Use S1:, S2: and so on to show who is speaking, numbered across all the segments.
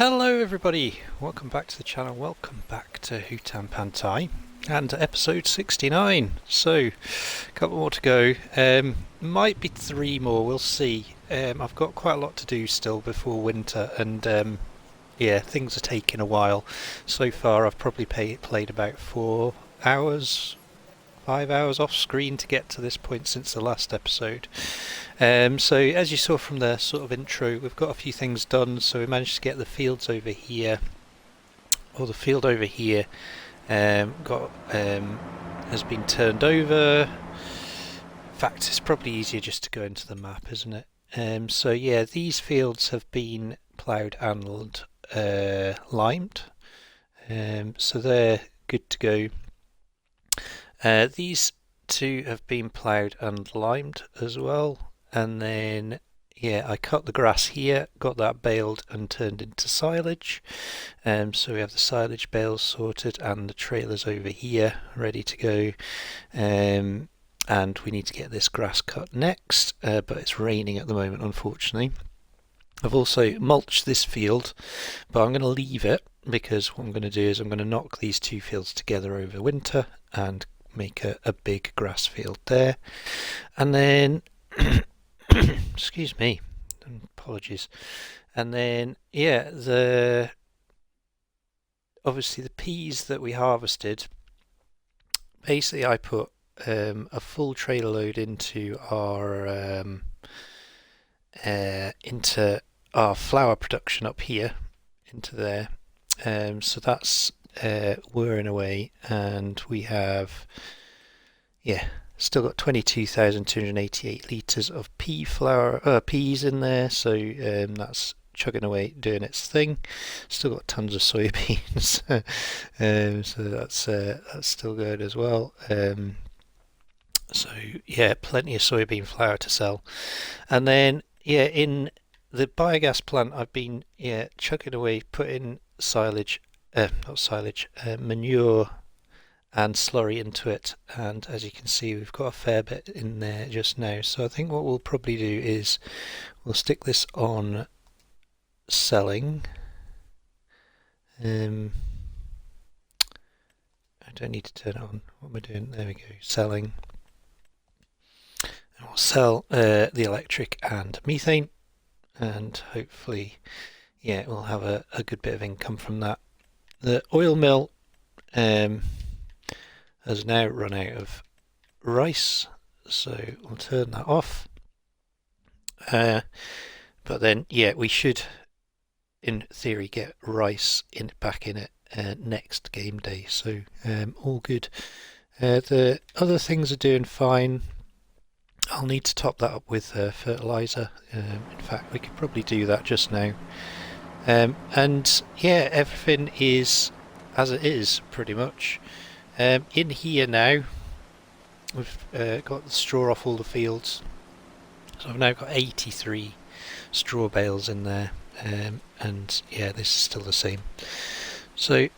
S1: Hello everybody, welcome back to the channel, welcome back to Hutan Pantai and episode 69. So, a couple more to go, might be 3 more, we'll see. I've got quite a lot to do still before winter and yeah, things are taking a while. So far I've probably played about 4 hours, 5 hours off screen to get to this point since the last episode. So as you saw from the sort of intro, we've got a few things done. So we managed to get the fields over here, or the field over here has been turned over. In fact, it's probably easier just to go into the map, isn't it? So yeah, these fields have been ploughed and limed, so they're good to go. These two have been ploughed and limed as well, and then yeah, I cut the grass here, got that baled and turned into silage. So we have the silage bales sorted and the trailers over here ready to go. And we need to get this grass cut next, but it's raining at the moment, unfortunately. I've also mulched this field, but I'm going to leave it because what I'm going to do is I'm going to knock these two fields together over winter and make a big grass field there. And then excuse me, apologies. And then yeah, obviously the peas that we harvested, basically I put a full trailer load into our flour production up here, into there. So that's whirring away, and we have still got 22,288 litres of peas in there, so that's chugging away, doing its thing. Still got tons of soybeans, so that's still good as well. So yeah, plenty of soybean flour to sell. And then yeah, in the biogas plant, I've been chugging away, putting manure and slurry into it, and as you can see we've got a fair bit in there just now. So I think what we'll probably do is we'll stick this on selling. I don't need to turn it on. What am I doing? There we go, selling. And we'll sell the electric and methane, and hopefully we'll have a good bit of income from that. The oil mill has now run out of rice, so we'll turn that off. But then yeah, we should in theory get rice back in it next game day, so all good. The other things are doing fine. I'll need to top that up with fertilizer. In fact, we could probably do that just now. And yeah, everything is as it is pretty much. In here now, we've got the straw off all the fields, so I've now got 83 straw bales in there, and yeah, this is still the same. So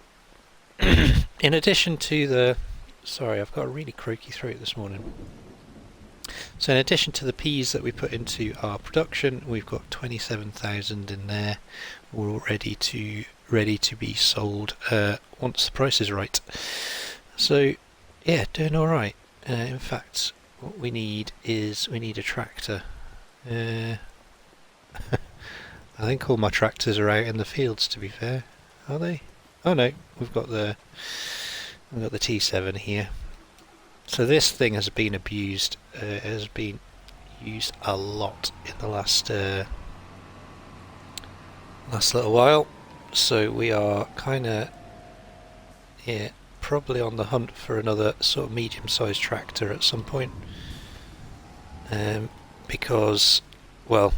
S1: in addition to the sorry, I've got a really croaky throat this morning. So in addition to the peas that we put into our production, we've got 27,000 in there, all ready to be sold once the price is right. So yeah, doing all right. In fact, what we need is a tractor. I think all my tractors are out in the fields, to be fair. Are they? Oh no, we've got the T7 here. So this thing has been abused. Has been used a lot in the last little while. So we are kind of probably on the hunt for another sort of medium-sized tractor at some point. Because, well,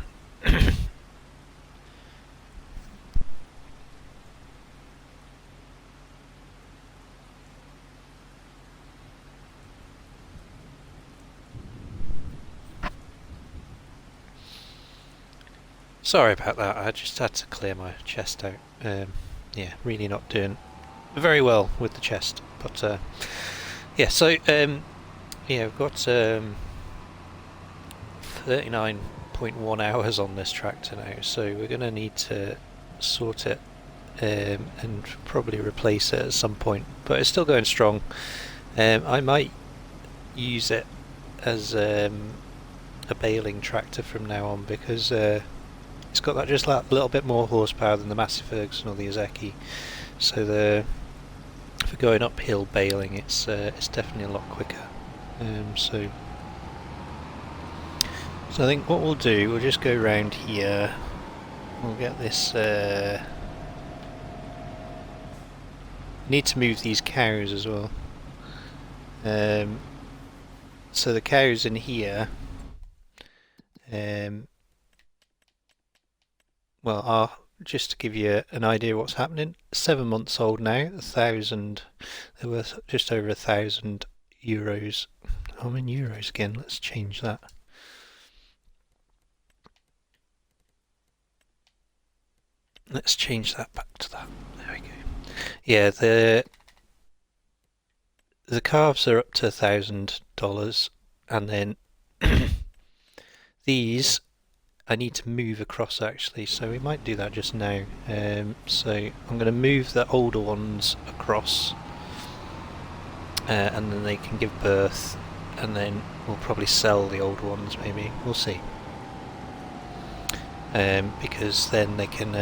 S1: sorry about that, I just had to clear my chest out. Yeah, really not doing very well with the chest, but yeah, so yeah, we've got 39.1 hours on this tractor now, so we're going to need to sort it and probably replace it at some point, but it's still going strong. I might use it as a baling tractor from now on, because it's got that just like a little bit more horsepower than the Massey Ferguson or the Ozeki. So for going uphill baling, it's definitely a lot quicker. So I think what we'll do, we'll just go around here. We'll get this. Need to move these cows as well. So the cows in here, well, are, just to give you an idea of what's happening, 7 months old now. 1,000. They're worth just over €1,000. I'm in euros again. Let's change that. Let's change that back to that. There we go. Yeah, the calves are up to $1,000, and then these I need to move across actually, so we might do that just now. So I'm going to move the older ones across, and then they can give birth, and then we'll probably sell the older ones, maybe. We'll see. Because then they can,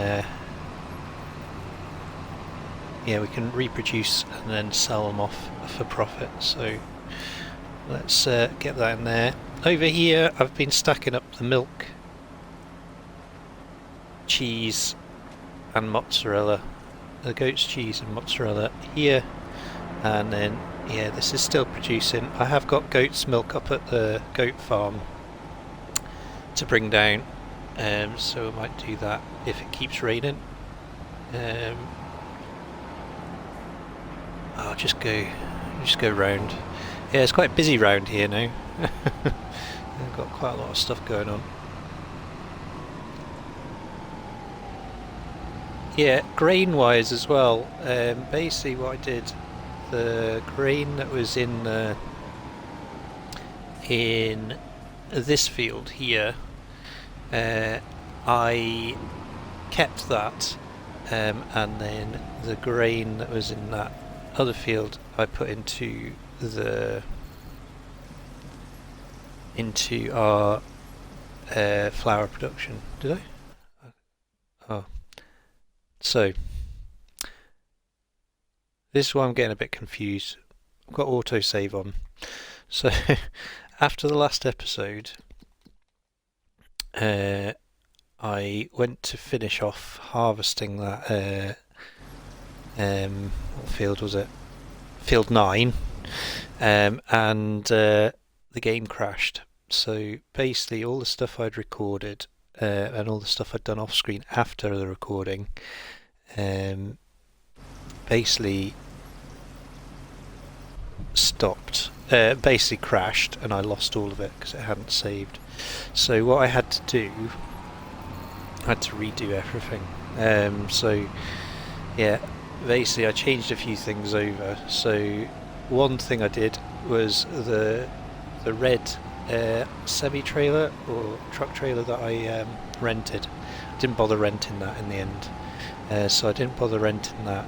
S1: yeah, we can reproduce and then sell them off for profit. So let's get that in there. Over here, I've been stacking up the milk, cheese, and mozzarella. The goat's cheese and mozzarella here, and then yeah, this is still producing. I have got goat's milk up at the goat farm to bring down, so I might do that if it keeps raining. I'll just go round. Yeah, it's quite busy round here now. I've got quite a lot of stuff going on. Yeah, grain wise as well, basically what I did, the grain that was in this field here, I kept that, and then the grain that was in that other field I put into our flour production. Did I? Oh. So, this is why I'm getting a bit confused. I've got autosave on. So, after the last episode, I went to finish off harvesting that, what field was it? Field 9, and the game crashed. So, basically all the stuff I'd recorded, and all the stuff I'd done off screen after the recording, basically stopped, basically crashed, and I lost all of it because it hadn't saved. So what I had to do, I had to redo everything. So yeah, basically I changed a few things over. So one thing I did was the red semi-trailer or truck trailer that I rented. I didn't bother renting that in the end, so I didn't bother renting that.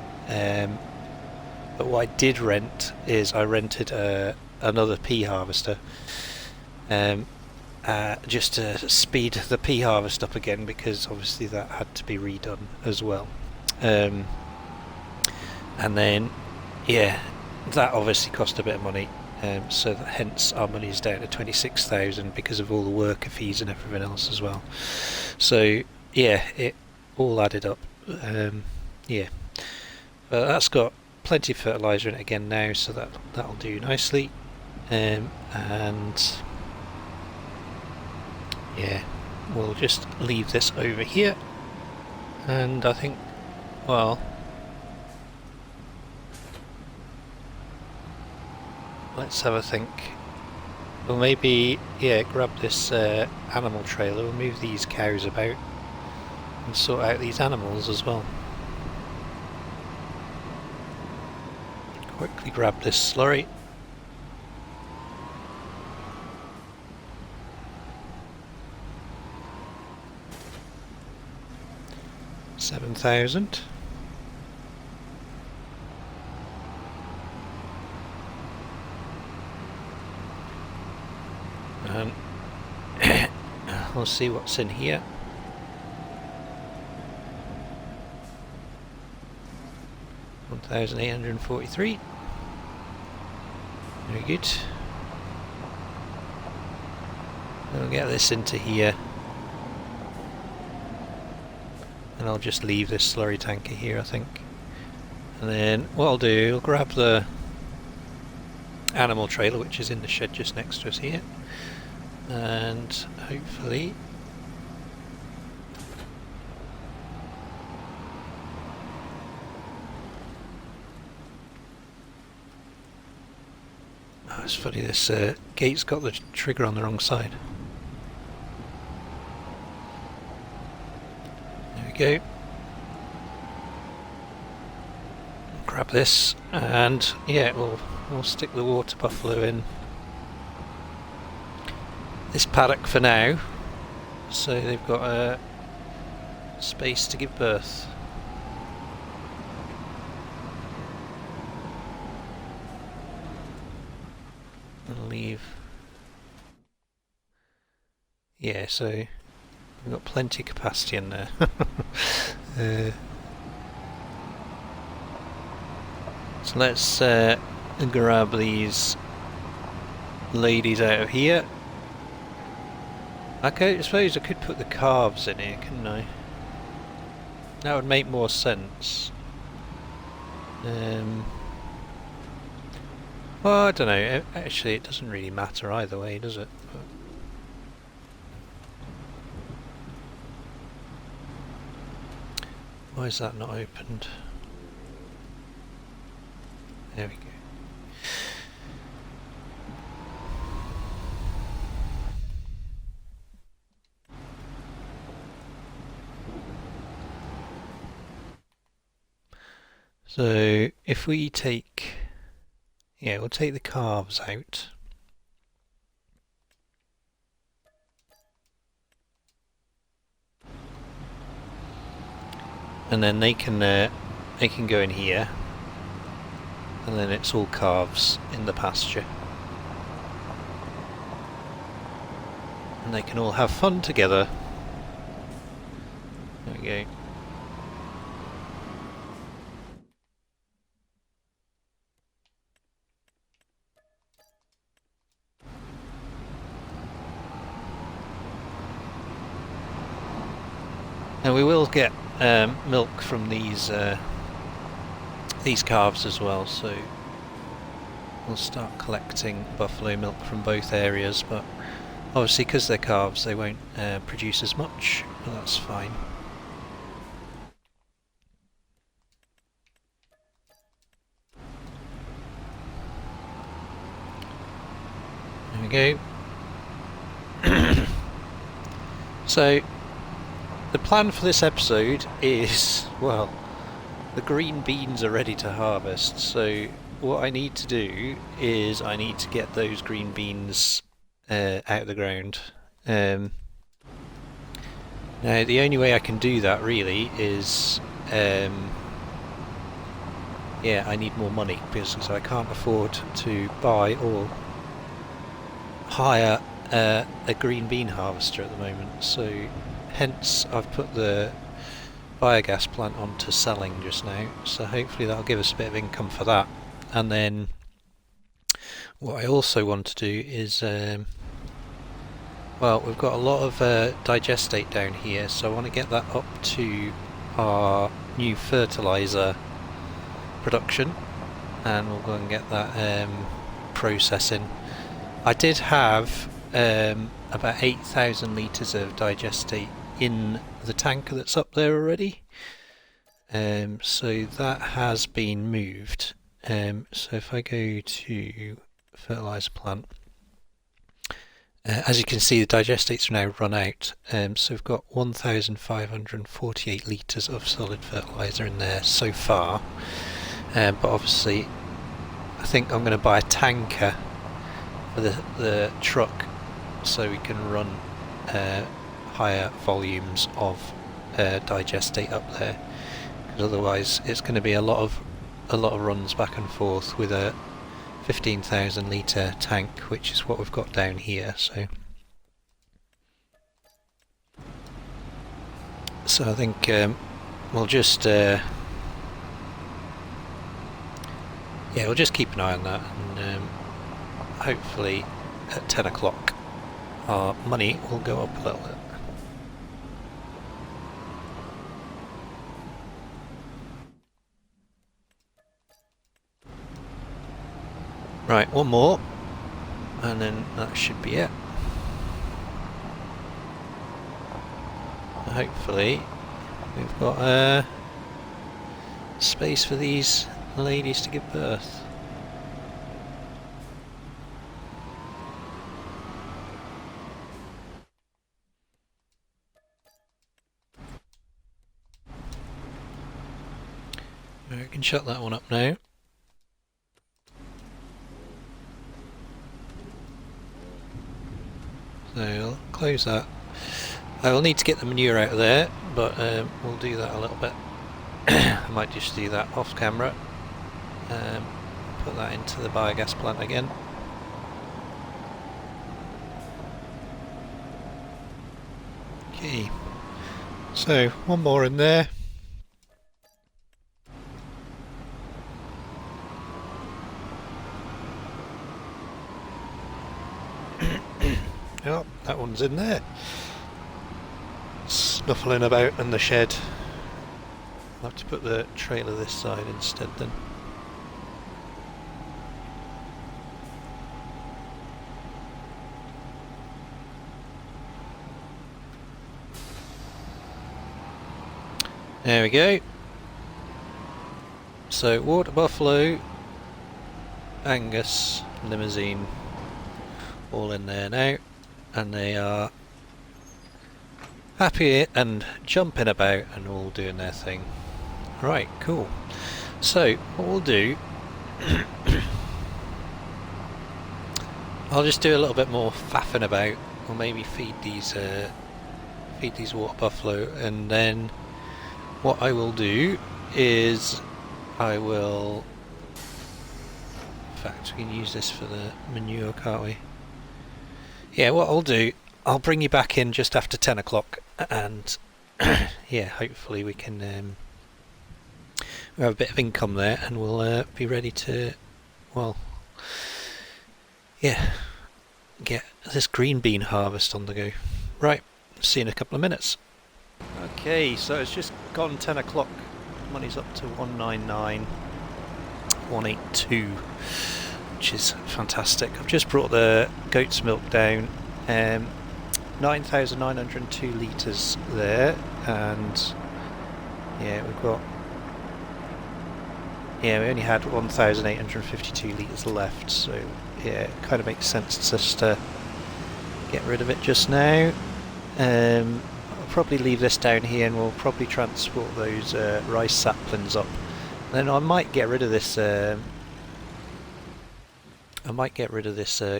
S1: But what I did rent is I rented another pea harvester, just to speed the pea harvest up again, because obviously that had to be redone as well. And then yeah, that obviously cost a bit of money. So that hence our money is down to 26,000 because of all the worker fees and everything else as well. So yeah, it all added up. Yeah, but that's got plenty of fertiliser in it again now, so that'll do nicely. And yeah, we'll just leave this over here. And I think, well, let's have a think. We'll maybe, yeah, grab this animal trailer, we'll move these cows about and sort out these animals as well. Quickly grab this slurry. $7,000. and we'll see what's in here. $1,843. Very good. We'll get this into here, and I'll just leave this slurry tanker here, I think. And then what I'll do, I'll grab the animal trailer, which is in the shed just next to us here, and hopefully it's funny, this gate's got the trigger on the wrong side. There we go. Grab this, and yeah, we'll stick the water buffalo in this paddock for now, so they've got a space to give birth. I'll leave. Yeah, so we've got plenty of capacity in there. So let's grab these ladies out of here. I suppose I could put the calves in here, couldn't I? That would make more sense. Well, I don't know. Actually, it doesn't really matter either way, does it? But why is that not opened? There we go. So if we take, yeah, we'll take the calves out. And then they can go in here. And then it's all calves in the pasture. And they can all have fun together. There we go. And we will get milk from these calves as well, so we'll start collecting buffalo milk from both areas, but obviously because they're calves they won't produce as much, but that's fine. There we go. So the plan for this episode is, well, the green beans are ready to harvest, so what I need to do is I need to get those green beans out of the ground. Now the only way I can do that really is, yeah, I need more money, because I can't afford to buy or hire a green bean harvester at the moment, so hence I've put the biogas plant onto selling just now, so hopefully that'll give us a bit of income for that. And then what I also want to do is, well, we've got a lot of digestate down here, so I want to get that up to our new fertilizer production, and we'll go and get that processing. I did have about 8,000 litres of digestate in the tanker that's up there already, so that has been moved. So if I go to fertilizer plant, as you can see the digestates are now run out, so we've got 1,548 litres of solid fertilizer in there so far, but obviously I think I'm going to buy a tanker for the truck so we can run higher volumes of digestate up there, because otherwise it's going to be a lot of runs back and forth with a 15,000 litre tank, which is what we've got down here. So So I think we'll just we'll just keep an eye on that, and hopefully at 10 o'clock our money will go up a little bit. Right, one more, and then that should be it. Hopefully we've got space for these ladies to give birth. We can shut that one up now. So I'll close that. I will need to get the manure out of there, but we'll do that a little bit. I might just do that off camera. Put that into the biogas plant again. Okay, so one more in there. Oh, that one's in there. Snuffling about in the shed. I'll have to put the trailer this side instead then. There we go. So water buffalo, Angus, limousine, all in there now, and they are happy and jumping about and all doing their thing. Right, cool. So what we'll do, I'll just do a little bit more faffing about, or maybe feed these water buffalo, and then what I will do is I will, in fact we can use this for the manure, can't we? Yeah, what I'll do, I'll bring you back in just after 10 o'clock, and yeah, hopefully we can we'll have a bit of income there, and we'll be ready to, well, yeah, get this green bean harvest on the go. Right, see you in a couple of minutes. Okay, so it's just gone 10 o'clock, money's up to 199,182, which is fantastic. I've just brought the goat's milk down, 9,902 litres there, and yeah, we only had 1,852 litres left, so yeah, it kind of makes sense just to get rid of it just now. I'll probably leave this down here, and we'll probably transport those rice saplings up. Then I might get rid of this.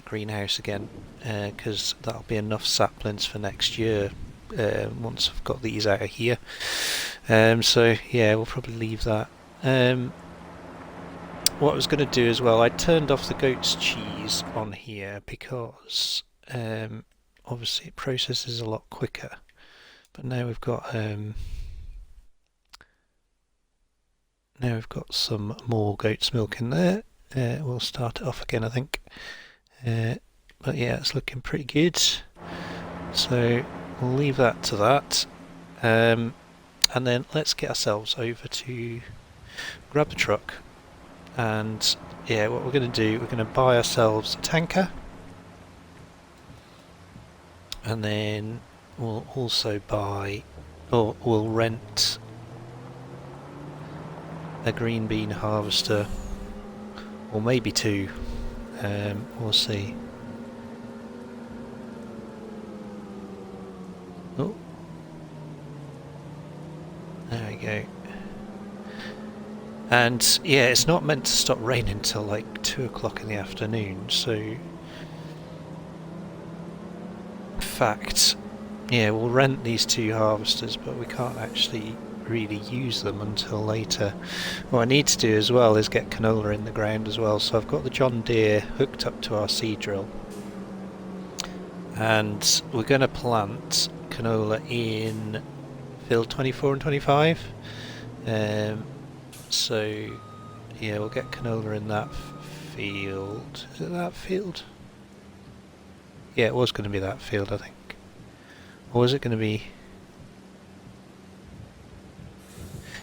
S1: Greenhouse again, because that'll be enough saplings for next year. Once I've got these out of here. So yeah, we'll probably leave that. What I was going to do as well, I turned off the goat's cheese on here because obviously it processes a lot quicker. But now we've got some more goat's milk in there. We'll start it off again, I think. But yeah, it's looking pretty good. So we'll leave that to that. And then let's get ourselves over to grab the truck. And yeah, what we're going to do, we're going to buy ourselves a tanker. And then we'll also we'll rent a green bean harvester, or maybe two. We'll see. Oh, there we go. And yeah, it's not meant to stop raining until like 2 o'clock in the afternoon, so in fact, yeah, we'll rent these two harvesters, but we can't actually really use them until later. What I need to do as well is get canola in the ground as well, so I've got the John Deere hooked up to our seed drill, and we're going to plant canola in field 24 and 25. So yeah, we'll get canola in that field. Is it that field? Yeah, it was going to be that field, I think. Or was it going to be...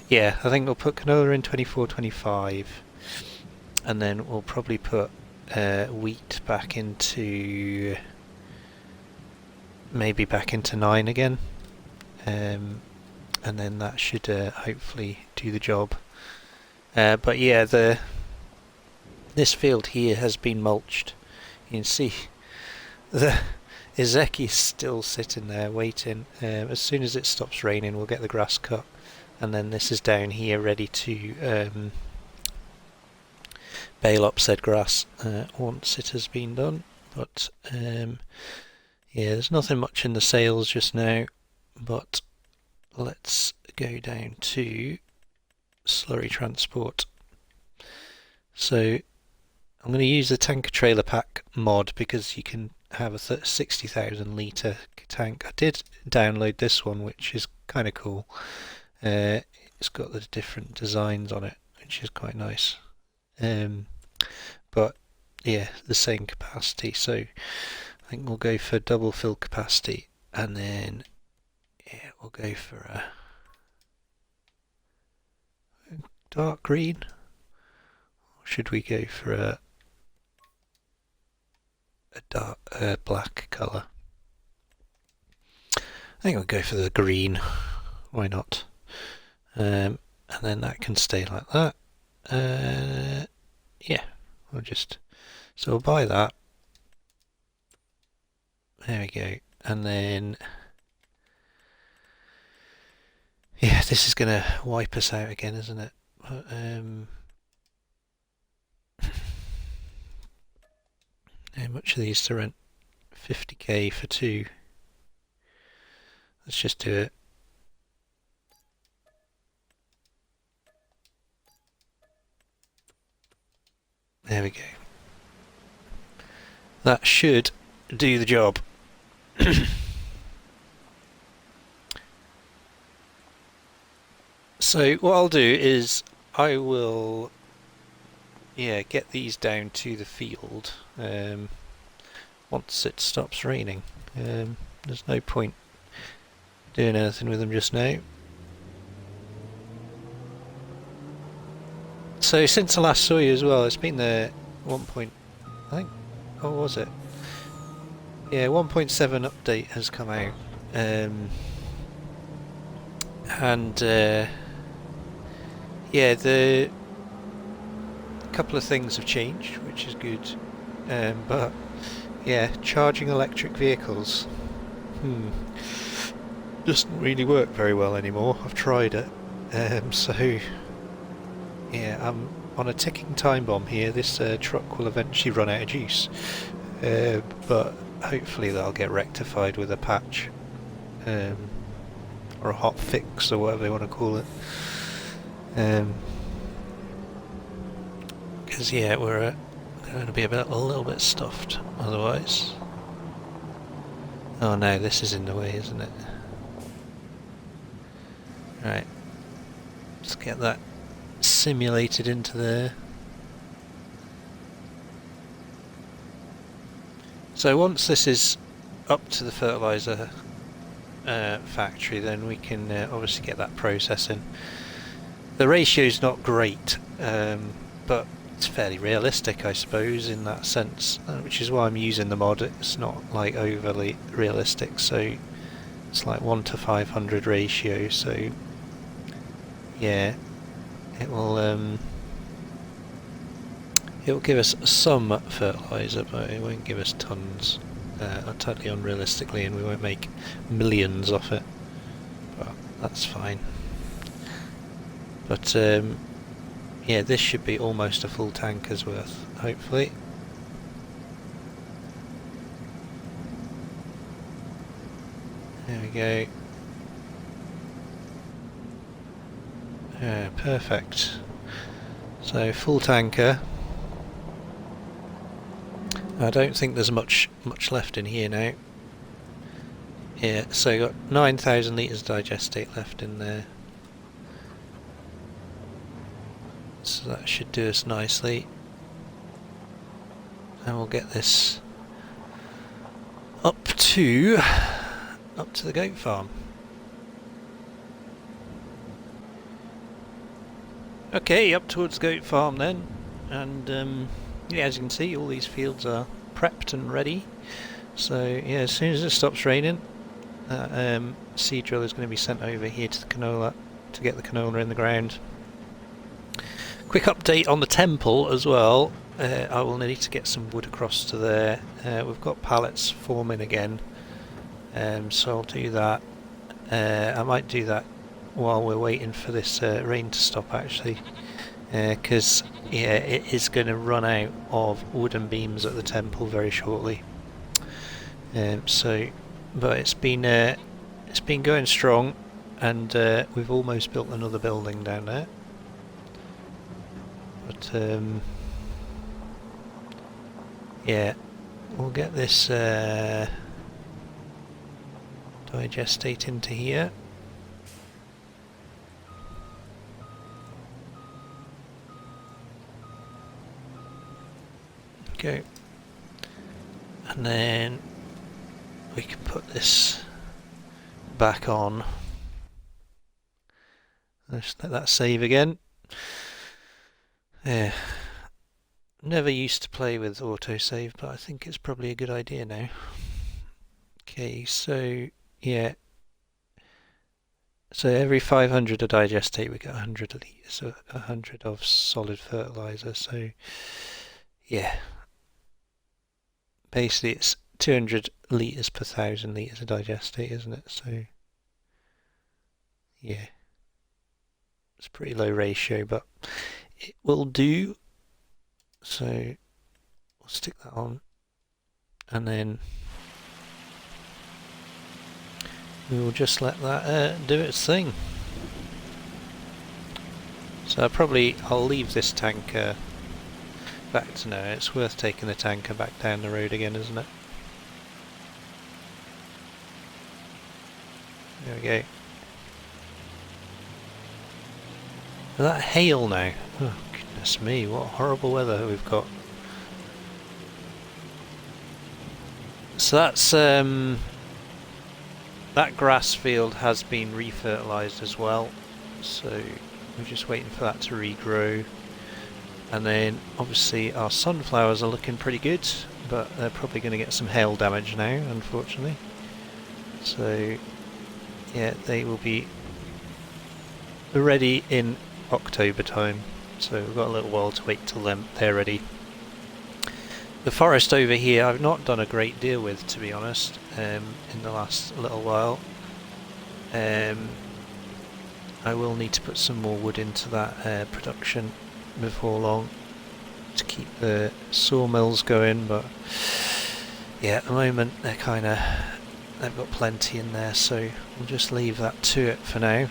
S1: Yeah, I think we'll put canola in 24, 25, and then we'll probably put wheat back into... maybe back into 9 again. And then that should hopefully do the job. But yeah, this field here has been mulched. You can see the Ezeki is still sitting there waiting. As soon as it stops raining, we'll get the grass cut, and then this is down here ready to bale up said grass once it has been done. But yeah, there's nothing much in the sales just now, but let's go down to slurry transport. So I'm going to use the tanker trailer pack mod because you can have a 60,000 litre tank. I did download this one, which is kind of cool. It's got the different designs on it, which is quite nice. But yeah, the same capacity. So I think we'll go for double fill capacity, and then yeah, we'll go for a dark green. Or should we go for a dark black colour? I think we'll go for the green. Why not? And then that can stay like that. Yeah, so we'll buy that. There we go. And then yeah, this is gonna wipe us out again, isn't it? But, how much are these to rent? 50k for 2. Let's just do it. There we go. That should do the job. So what I'll do is I will get these down to the field once it stops raining. There's no point doing anything with them just now. So since I last saw you as well, it's been there 1 point, I think, what was it? Yeah, 1.7 update has come out, and yeah, the couple of things have changed, which is good, but yeah, charging electric vehicles doesn't really work very well anymore. I've tried it, so yeah, I'm on a ticking time bomb here. This truck will eventually run out of juice, but hopefully that'll get rectified with a patch, or a hot fix, or whatever they want to call it. Because yeah, we're going to be a little bit stuffed otherwise. Oh no, this is in the way, isn't it? Right, let's get that simulated into there. So once this is up to the fertilizer factory, then we can obviously get that processing. The ratio's not great, but it's fairly realistic, I suppose, in that sense, which is why I'm using the mod. It's not like overly realistic, so it's like 1 to 500 ratio, so yeah, it will give us some fertilizer, but it won't give us tons, totally unrealistically, and we won't make millions off it, but that's fine. But yeah, this should be almost a full tanker's worth, hopefully. There we go. Perfect. So full tanker. I don't think there's much left in here now. Yeah, so got 9,000 litres digestate left in there. So that should do us nicely. And we'll get this up to the goat farm. Okay, up towards the goat farm then. And yeah, as you can see, all these fields are prepped and ready. So yeah, as soon as it stops raining, seed drill is going to be sent over here to the canola to get the canola in the ground. Quick update on the temple as well. I will need to get some wood across to there. We've got pallets forming again, so I'll do that. I might do that while we're waiting for this rain to stop, actually, because yeah, it is going to run out of wooden beams at the temple very shortly. But it's been going strong, and we've almost built another building down there. But yeah, we'll get this digestate into here. Go, and then we can put this back on. Let's let that save again. Yeah, never used to play with autosave, but I think it's probably a good idea now. Okay, so yeah, so every 500 of digestate we get 100 litres, so 100 of solid fertiliser. So yeah, basically it's 200 litres per 1,000 litres of digestate, isn't it? So yeah, it's a pretty low ratio, but it will do. So we'll stick that on, and then we will just let that do its thing. So I'll leave this tanker back to now. It's worth taking the tanker back down the road again, isn't it? There we go. Is that hail now? Oh goodness me, what horrible weather we've got. So that's that grass field has been refertilised as well, so we're just waiting for that to regrow. And then obviously our sunflowers are looking pretty good, but they're probably going to get some hail damage now, unfortunately. So yeah, they will be ready in October time, so we've got a little while to wait till they're ready. The forest over here I've not done a great deal with, to be honest, in the last little while. I will need to put some more wood into that production before long to keep the sawmills going, but yeah, at the moment they've got plenty in there, so we'll just leave that to it for now.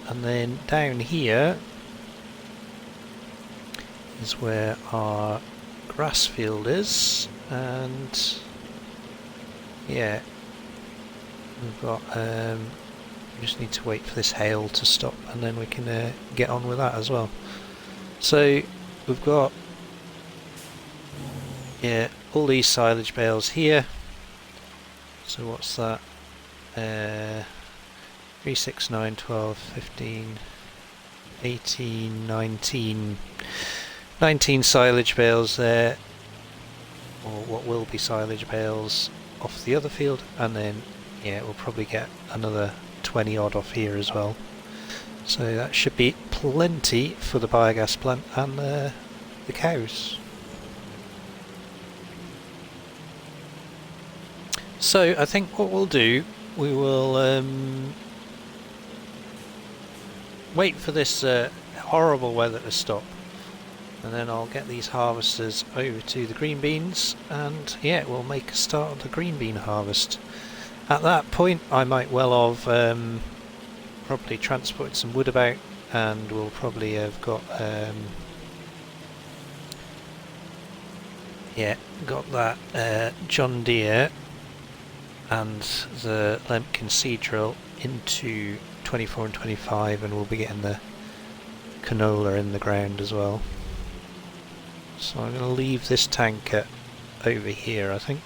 S1: And then down here is where our grass field is, and yeah, we've got we just need to wait for this hail to stop, and then we can get on with that as well. So we've got all these silage bales here. So what's that? 3, 6, 9, 12, 15, 18, 19 silage bales there, or what will be silage bales off the other field, and then yeah, we'll probably get another 20 odd off here as well. So that should be plenty for the biogas plant and the cows. So I think what we'll do, we will wait for this horrible weather to stop, and then I'll get these harvesters over to the green beans, and yeah, we'll make a start of the green bean harvest. At that point I might well have probably transported some wood about, and we'll probably have got got that John Deere and the Lemkin seed drill into 24 and 25, and we'll be getting the canola in the ground as well. So I'm going to leave this tanker over here, I think.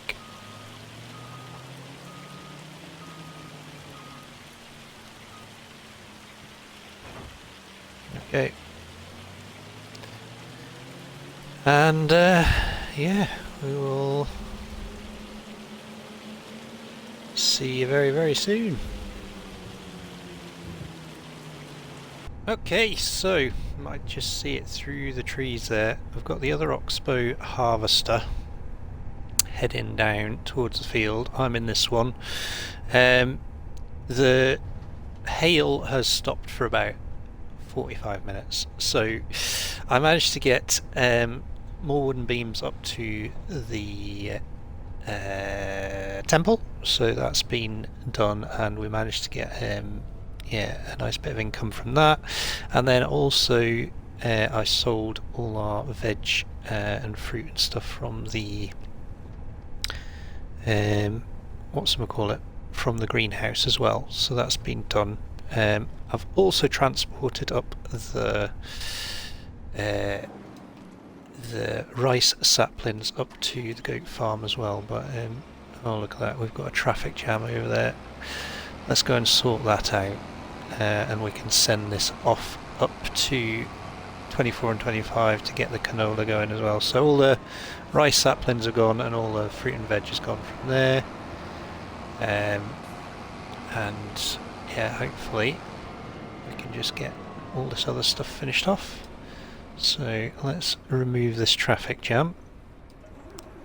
S1: Okay. And yeah, we will see you very, very soon. Okay, so you might just see it through the trees there. I've got the other Oxbow harvester heading down towards the field. I'm in this one. The hail has stopped for about 45 minutes, so I managed to get more wooden beams up to the temple, so that's been done, and we managed to get yeah, a nice bit of income from that. And then also I sold all our veg and fruit and stuff from the whatchamacallit, from the greenhouse as well, so that's been done. I've also transported up the rice saplings up to the goat farm as well, but oh, look at that, we've got a traffic jam over there. Let's go and sort that out, and we can send this off up to 24 and 25 to get the canola going as well. So all the rice saplings are gone and all the fruit and veg is gone from there, and yeah, hopefully we can just get all this other stuff finished off. So let's remove this traffic jam.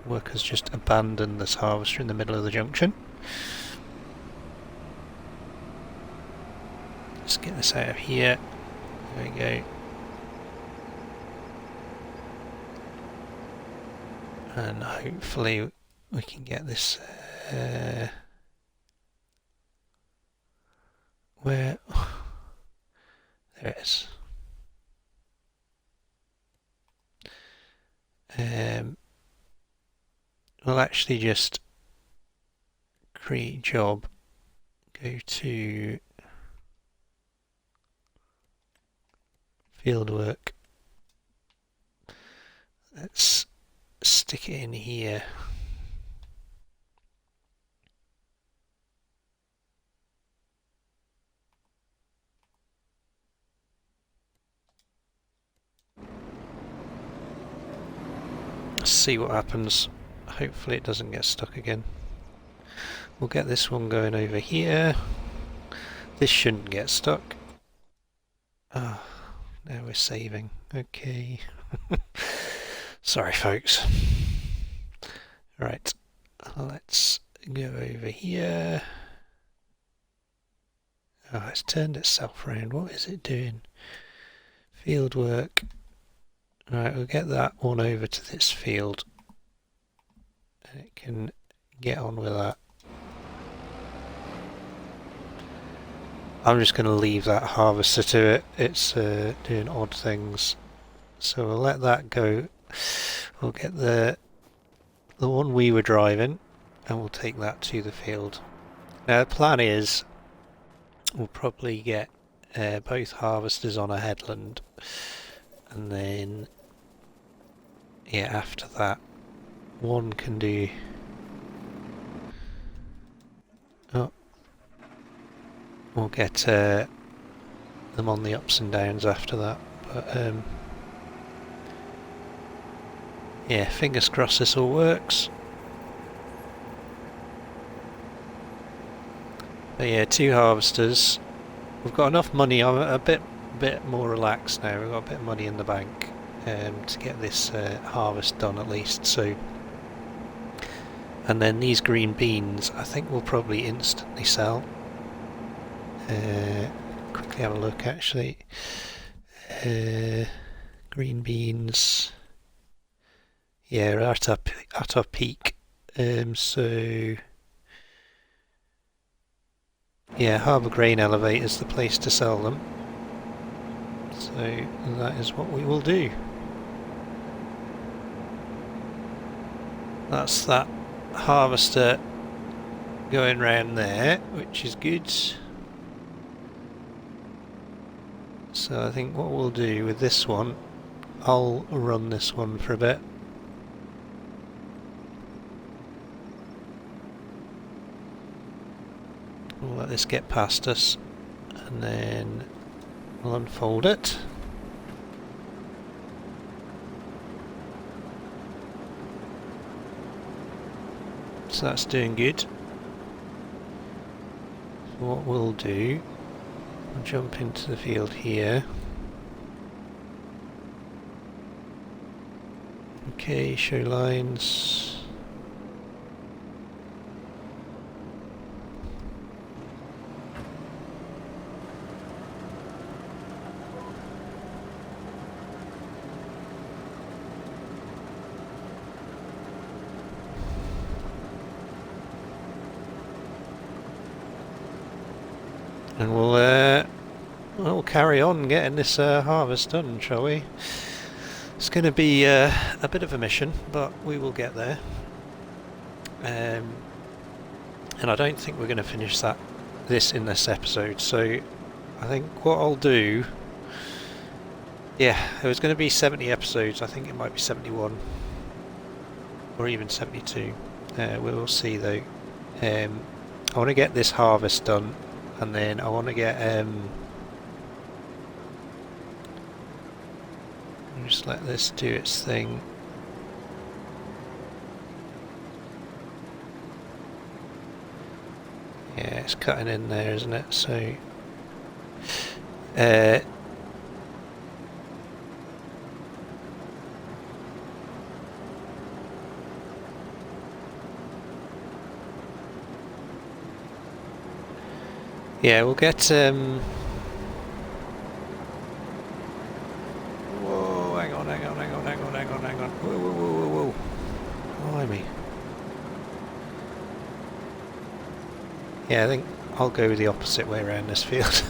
S1: Workers just abandoned this harvester in the middle of the junction. Let's get this out of here. There we go. And hopefully we can get this where there it is. We'll actually just create job, go to field work, let's stick it in here. See what happens. Hopefully it doesn't get stuck again. We'll get this one going over here. This shouldn't get stuck. Ah, now we're saving. Okay. Sorry folks. Right, let's go over here. Oh, it's turned itself around. What is it doing? Field work. Right, we'll get that one over to this field, and it can get on with that. I'm just going to leave that harvester to it. It's doing odd things, so we'll let that go. We'll get the one we were driving, and we'll take that to the field. Now the plan is we'll probably get both harvesters on a headland, and then yeah, after that one can do we'll get them on the ups and downs after that, but yeah, fingers crossed this all works. But yeah, 2 harvesters. We've got enough money. I'm a bit more relaxed now. We've got a bit of money in the bank to get this harvest done at least. So, and then these green beans, I think we'll probably instantly sell. Quickly have a look actually. Green beans. Yeah, we're at our peak. So yeah, Harbour Grain Elevator is the place to sell them. So that is what we will do. That's that harvester going round there, which is good. So I think what we'll do with this one, I'll run this one for a bit. We'll let this get past us and then we'll unfold it. So that's doing good. So what we'll do, we'll jump into the field here. Okay, show lines. And we'll carry on getting this harvest done, shall we? It's going to be a bit of a mission, but we will get there. And I don't think we're going to finish this in this episode. So I think what I'll do, yeah, it was going to be 70 episodes. I think it might be 71 or even 72. We'll see though. I want to get this harvest done. And then I want to get just let this do its thing. Yeah, it's cutting in there, isn't it? So yeah, we'll get whoa, hang on. Whoa. Blimey. Yeah, I think I'll go the opposite way around this field.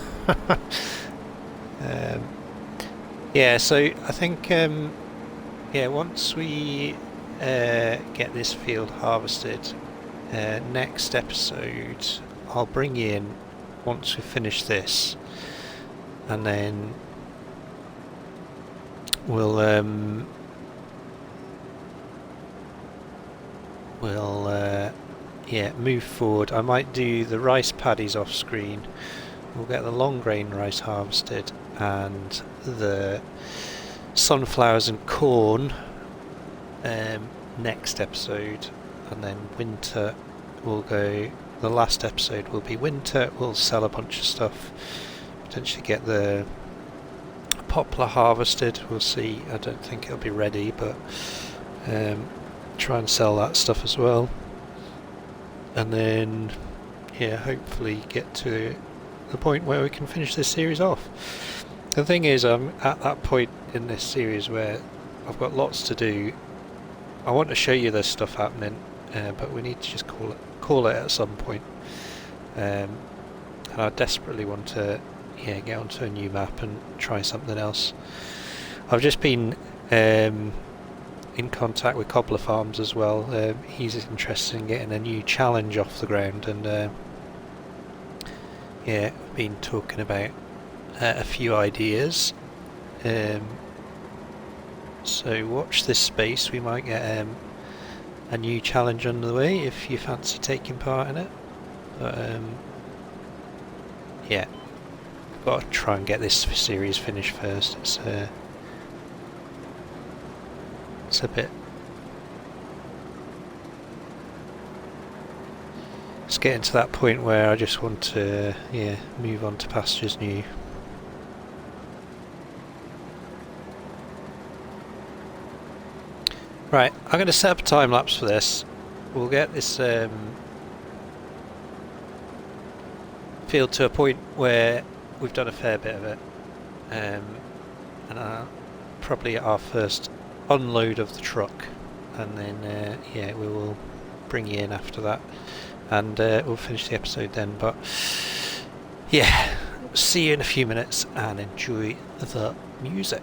S1: Yeah, so I think yeah, once we get this field harvested, next episode I'll bring in once we finish this, and then we'll yeah, move forward. I might do the rice paddies off screen. We'll get the long grain rice harvested and the sunflowers and corn next episode, and then winter will go. The last episode will be winter. We'll sell a bunch of stuff, potentially get the poplar harvested. We'll see. I don't think it'll be ready, but try and sell that stuff as well. And then, yeah, hopefully get to the point where we can finish this series off. The thing is, I'm at that point in this series where I've got lots to do. I want to show you this stuff happening, but we need to just call it at some point. And I desperately want to get onto a new map and try something else. I've just been in contact with Cobbler Farms as well. He's interested in getting a new challenge off the ground, and yeah, we've been talking about a few ideas. So watch this space. We might get a new challenge under the way if you fancy taking part in it. But yeah, got to try and get this series finished first. It's a bit. It's getting to that point where I just want to move on to pastures new. Right, I'm going to set up a time lapse for this. We'll get this field to a point where we've done a fair bit of it, and probably our first unload of the truck, and then yeah, we will bring you in after that, and we'll finish the episode then. But yeah, see you in a few minutes and enjoy the music.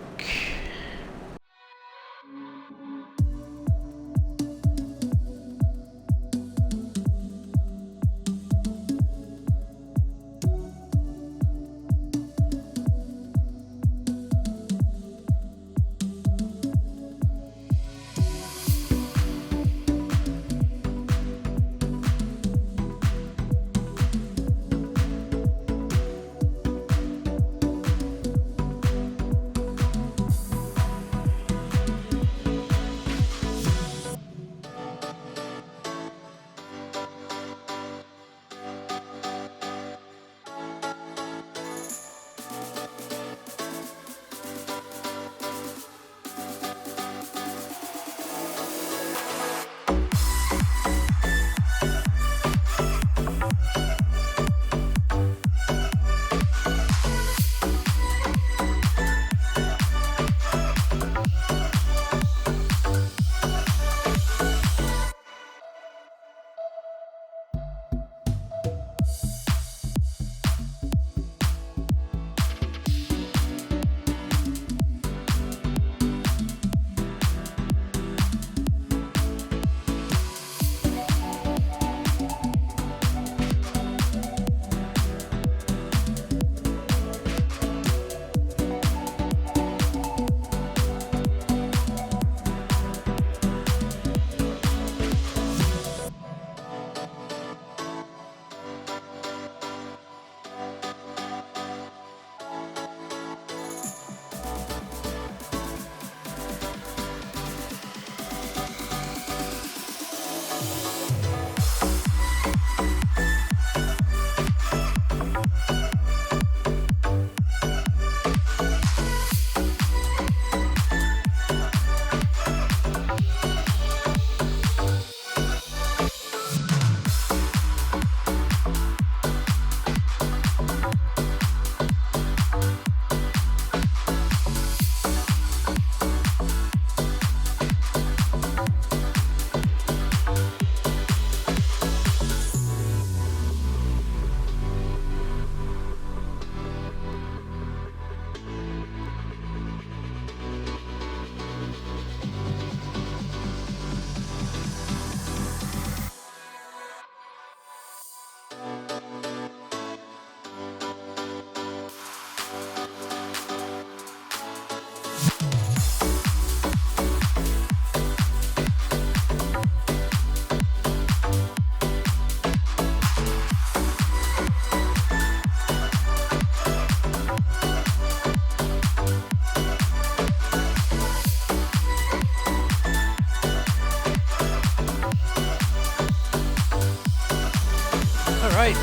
S1: Alright,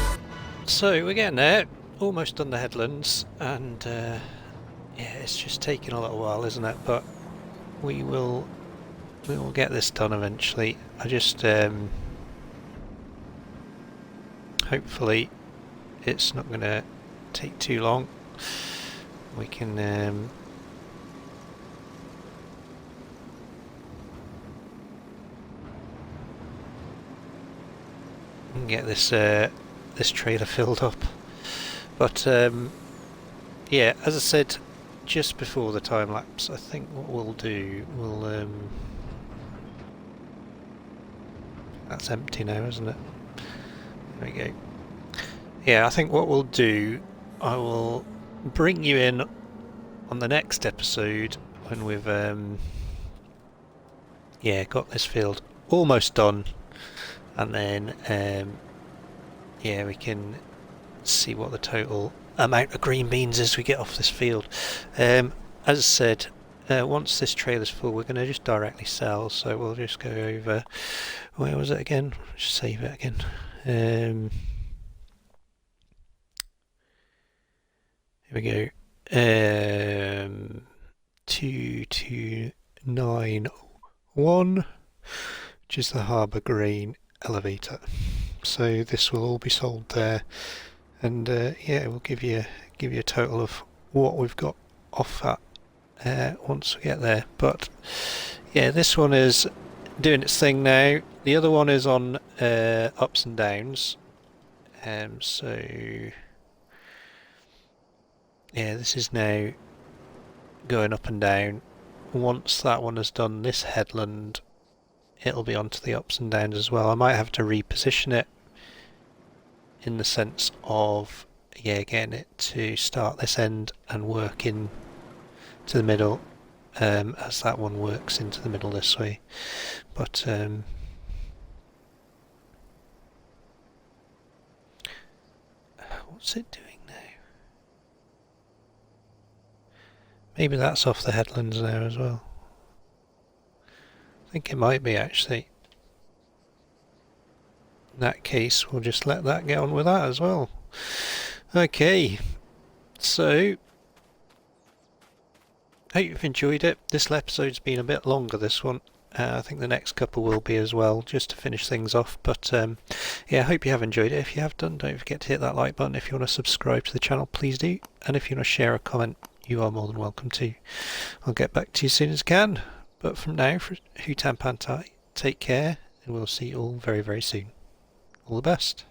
S1: so we're getting there, almost done the headlands, and yeah, it's just taking a little while, isn't it? But we will get this done eventually. I just hopefully it's not going to take too long. We can get this this trailer filled up. But yeah, as I said just before the time lapse, I think what we'll do, that's empty now, isn't it? There we go. Yeah, I think what we'll do, I will bring you in on the next episode when we've yeah, got this field almost done, and then yeah, we can see what the total amount of green beans is we get off this field. As I said, once this trailer's full, we're going to just directly sell, so we'll just go over, where was it again? Just save it again. Here we go. 2291, which is the Harbour Green elevator. So this will all be sold there, and yeah, we'll give you a total of what we've got off that once we get there. But yeah, this one is doing its thing now. The other one is on ups and downs. So yeah, this is now going up and down. Once that one has done this headland, it'll be onto the ups and downs as well. I might have to reposition it in the sense of, yeah, getting it to start this end and work in to the middle, as that one works into the middle this way. But what's it doing now? Maybe that's off the headlands now as well. I think it might be, actually. In that case, we'll just let that get on with that as well. Okay, so hope you've enjoyed it. This episode's been a bit longer, this one. I think the next couple will be as well, just to finish things off. But yeah, I hope you have enjoyed it. If you have done, don't forget to hit that like button. If you want to subscribe to the channel, please do. And if you want to share a comment, you are more than welcome to. I'll get back to you as soon as I can. But from now, for Hutan Pantai, take care, and we'll see you all very, very soon. All the best.